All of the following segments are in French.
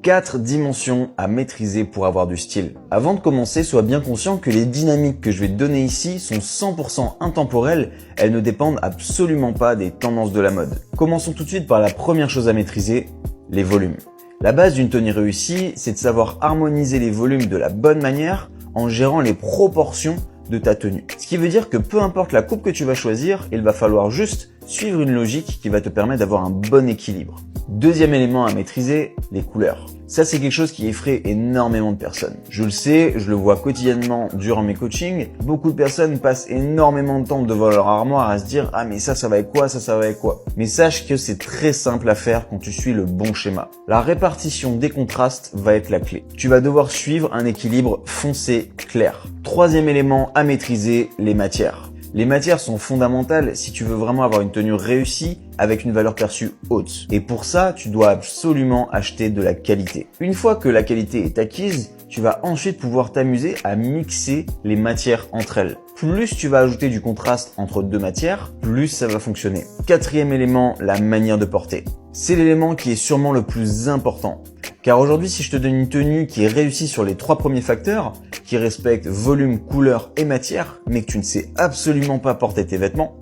4 dimensions à maîtriser pour avoir du style. Avant de commencer, sois bien conscient que les dynamiques que je vais te donner ici sont 100% intemporelles, elles ne dépendent absolument pas des tendances de la mode. Commençons tout de suite par la première chose à maîtriser, les volumes. La base d'une tenue réussie, c'est de savoir harmoniser les volumes de la bonne manière en gérant les proportions de ta tenue. Ce qui veut dire que peu importe la coupe que tu vas choisir, il va falloir juste suivre une logique qui va te permettre d'avoir un bon équilibre. Deuxième élément à maîtriser, les couleurs. Ça, c'est quelque chose qui effraie énormément de personnes. Je le sais, je le vois quotidiennement durant mes coachings. Beaucoup de personnes passent énormément de temps devant leur armoire à se dire « Ah mais ça va avec quoi, ça va avec quoi ?» Mais sache que c'est très simple à faire quand tu suis le bon schéma. La répartition des contrastes va être la clé. Tu vas devoir suivre un équilibre foncé clair. Troisième élément à maîtriser, les matières. Les matières sont fondamentales si tu veux vraiment avoir une tenue réussie avec une valeur perçue haute. Et pour ça, tu dois absolument acheter de la qualité. Une fois que la qualité est acquise, tu vas ensuite pouvoir t'amuser à mixer les matières entre elles. Plus tu vas ajouter du contraste entre deux matières, plus ça va fonctionner. Quatrième élément, la manière de porter. C'est l'élément qui est sûrement le plus important. Car aujourd'hui, si je te donne une tenue qui est réussie sur les 3 premiers facteurs, qui respecte volume, couleur et matière, mais que tu ne sais absolument pas porter tes vêtements,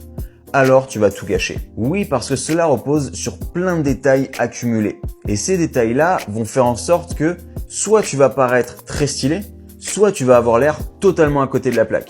alors tu vas tout gâcher. Oui, parce que cela repose sur plein de détails accumulés. Et ces détails-là vont faire en sorte que soit tu vas paraître très stylé, soit tu vas avoir l'air totalement à côté de la plaque.